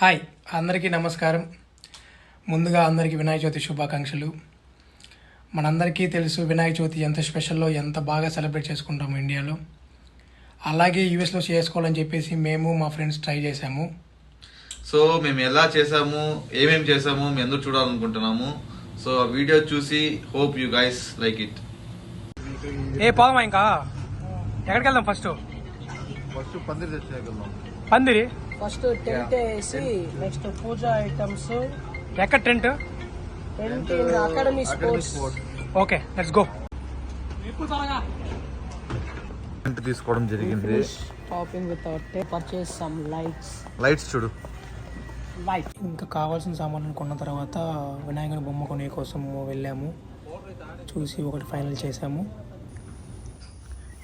Hi అందరికీ నమస్కారం. ముందుగా అందరికీ వినాయక చవితి శుభాకాంక్షలు. మనందరికీ తెలుసు వినాయక చవితి ఎంత స్పెషల్లో, ఎంత బాగా సెలబ్రేట్ చేసుకుంటాము ఇండియాలో. అలాగే యూఎస్లో చేసుకోవాలని చెప్పేసి మేము మా ఫ్రెండ్స్ ట్రై చేసాము. సో మేము ఎలా చేసాము, ఏమేమి చేసాము మీ అందరూ చూడాలనుకుంటున్నాము. సో ఆ వీడియో చూసి hope you guys like it. పోదామా ఇంకా ఎక్కడికి వెళ్దాం? ఫస్ట్ పందిరి తెచ్చేయగలం. పందిరి ఫస్ట్ టెంట్ వేసి నెక్స్ట్ పూజ ఐటమ్స్. ఎక్కడ tent? Tent in academy sports. Okay let's go. Tent తీసుకోవడం జరిగింది. Topping with purchase some lights చూడు. ఇంకా కావాల్సిన సామాన్లు కొన్న తర్వాత వినాయకుని బొమ్మ కొనే కోసం వెళ్ళాము. చూసి ఒకటి ఫైనల్ చేసాము.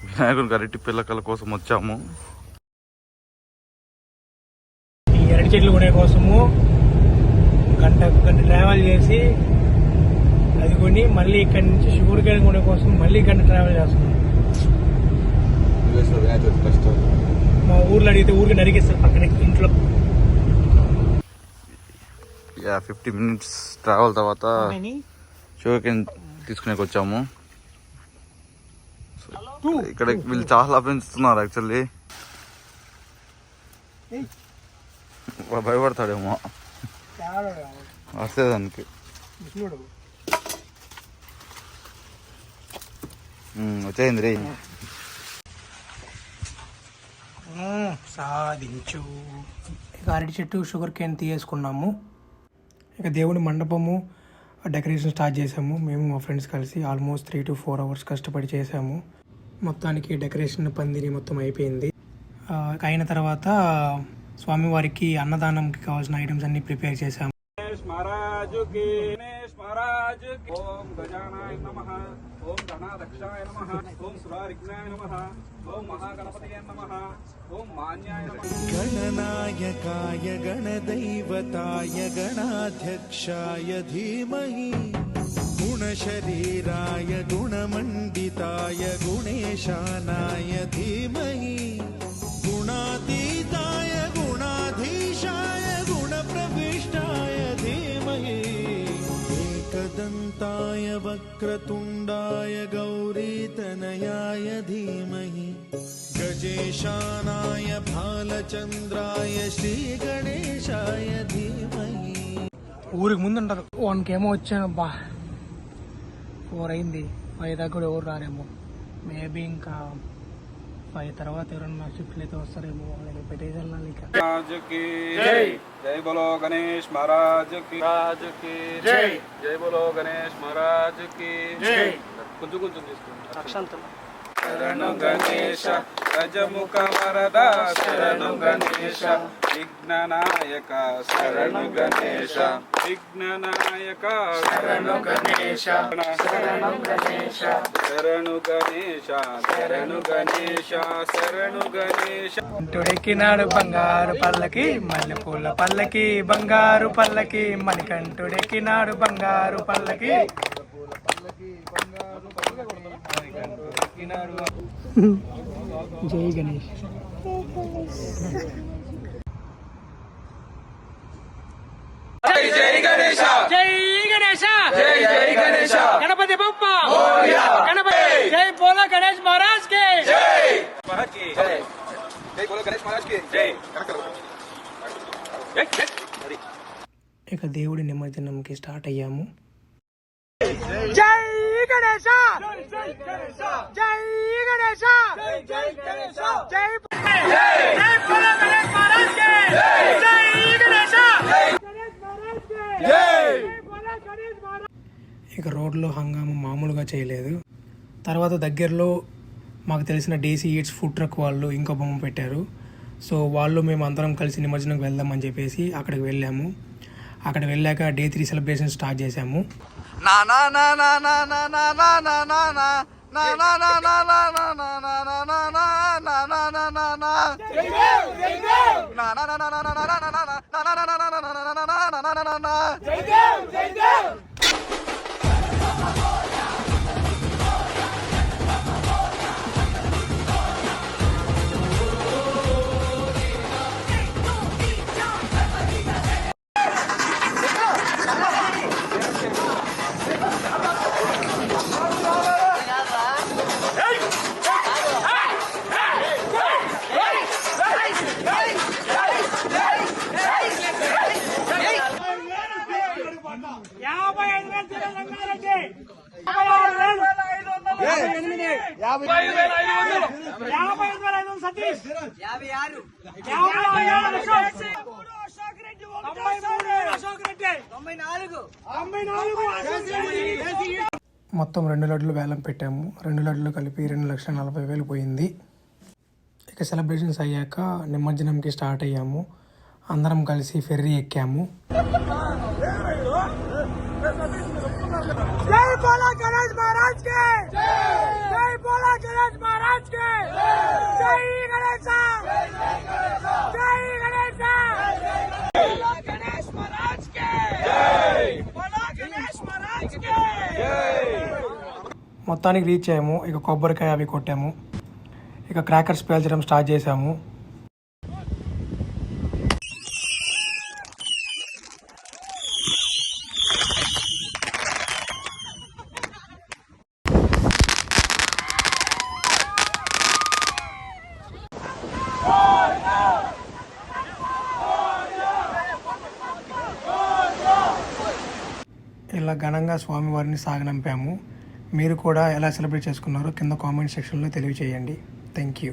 వినాయకునికి అరటి పిల్లకల కోసం వచ్చాము. ఈ అరటి చెట్లు కొనే కోసము గంట ట్రావెల్ చేసి అది కొని మళ్ళీ ఇక్కడి నుంచి షుగర్ కేన్ కొనే కోసం మళ్ళీ గంట ట్రావెల్ చేస్తున్నాం. మా ఊర్లో అడిగితే ఊరికి నరికిస్తారు పక్కన ఇంట్లో. 50 minutes ట్రావెల్ తర్వాత షుగర్ కేన్ తీసుకునేకి వచ్చాము. ఇక్కడ వీళ్ళు చాలా పెంచుతున్నారు యాక్చువల్లీ. భయపడతాడేమో వస్తేదానికి. వచ్చేయింది రే. సాధించు. ఇక అరటి చెట్టు షుగర్ కేన్ తీసేసుకున్నాము. ఇక దేవుని మండపము డెకరేషన్ స్టార్ట్ చేసాము. మేము మా ఫ్రెండ్స్ కలిసి ఆల్మోస్ట్ 3 to 4 hours కష్టపడి చేసాము. మొత్తానికి డెకరేషన్ పందిరి మొత్తం అయిపోయింది. అయిన తర్వాత స్వామివారికి అన్నదానంకి కావాల్సిన ఐటమ్స్ అన్ని ప్రిపేర్ చేసాము. ఓం గజానాయ నమః, ఓం గణాధ్యక్షాయ నమః, ఓం సురారిఘ్నాయ నమః, ఓం మహాగణపతయే నమః, ఓం మాన్యాయ నమః. గణనాయకాయ గణదైవతాయ గణాధ్యక్షాయ ధీమహి, గుణశరీరాయ గుణమండితాయ గుణేశానాయ ధీమహి, గుణాతీతాయ గుణాధీశాయ గుణప్రవిష్టాయ ధీమహి, ఏకదంతాయ వక్రతుండాయ గౌరీతనయాయ ధీమహి, గజేశానాయ భాలచంద్రాయ శ్రీగణేశాయ ధీమహి. ఊరికి ముందు ఉంటారు. 1 ఏమో వచ్చాను. 4 అయింది. 5 దాకా కూడా ఎవరు రారేమో. మేబీ ఇంకా 5 తర్వాత ఎవరన్నా షిఫ్ట్లు అయితే వస్తారేమో. వాళ్ళని పెట్టేసి వెళ్ళాలి. ఇక జై బోలో గణేష్ మహారాజ్ కి జై. జై బోలో గణేష్ మహారాజ్ కి జై. కొంచెం తీసుకోండి. అక్షంతలు. శరణు గణేశ గజముఖ వరద, శరణు గణేశ విఘ్ననాయక, శరణు గణేశ విఘ్ననాయక, శరణు గణేశ, శరణు గణేశ, శరణు గణేశ, శరణు గణేశ, శరణు గణేశ. కంటుడెక్కినాడు బంగారు పల్లకి, మల్లెపూల పల్లకి, బంగారు పల్లకి, మణికంఠుడెక్కినాడు బంగారు పల్లకి. జై గణేష్. జై జై గణేశ, జై గణేష, జై జై గణేశ, గణపతి బప్ప గణపతి. జై బోలో గణేష్ మహారాజ్ కి జై. మహారాజ్ కి జై. జై బోలో గణేష్ మహారాజ్ కి జై. ఇక దేవుడి నిమజ్జనంకి స్టార్ట్ అయ్యాము. జై గణేశ, జై గణేశ, జై గణేశ, జై గణేశ, జై జై బోలో గణేష్ మహారాజ్ కి జై. జై గణేశ, గణేష్ మహారాజ్ కి జై. బోలో గణేష్ మహారాజ్. ఇక రోడ్లో హంగామా మామూలుగా చేయలేదు. తర్వాత దగ్గరలో మాకు తెలిసిన డీసీ ఈట్స్ ఫుడ్ ట్రక్ వాళ్ళు ఇంకో బొమ్మ పెట్టారు. సో వాళ్ళు మేము అందరం కలిసి నిమజ్జనంకి వెళ్దామని చెప్పేసి అక్కడికి వెళ్ళాము. అక్కడ వెళ్ళాక Day 3 సెలబ్రేషన్ స్టార్ట్ చేసాము. మొత్తం 2 లడ్లు వేలం పెట్టాము. 2 లడ్లు కలిపి 2,40,000 పోయింది. ఇక సెలబ్రేషన్స్ అయ్యాక నిమజ్జనంకి స్టార్ట్ అయ్యాము. అందరం కలిసి ఫెర్రీ ఎక్కాము. జై బోలో గణేష్ మహారాజ్ కి జై బోలో గణేష్ మహారాజ్ కి జై గణేశ జై గణేశ బోలో గణేష్ మహారాజ్ కి జై బోలో గణేష్ మహారాజ్ కి జై. మొత్తానికి రీచ్ అయ్యాము. ఇక కొబ్బరికాయ అవి కొట్టాము. ఇక క్రాకర్స్ పేల్చడం స్టార్ట్ చేసాము. ఇలా ఘనంగా స్వామివారిని సాగనంపాము. మీరు కూడా ఎలా సెలబ్రేట్ చేసుకున్నారో కింద కామెంట్ సెక్షన్లో తెలియజేయండి. Thank you.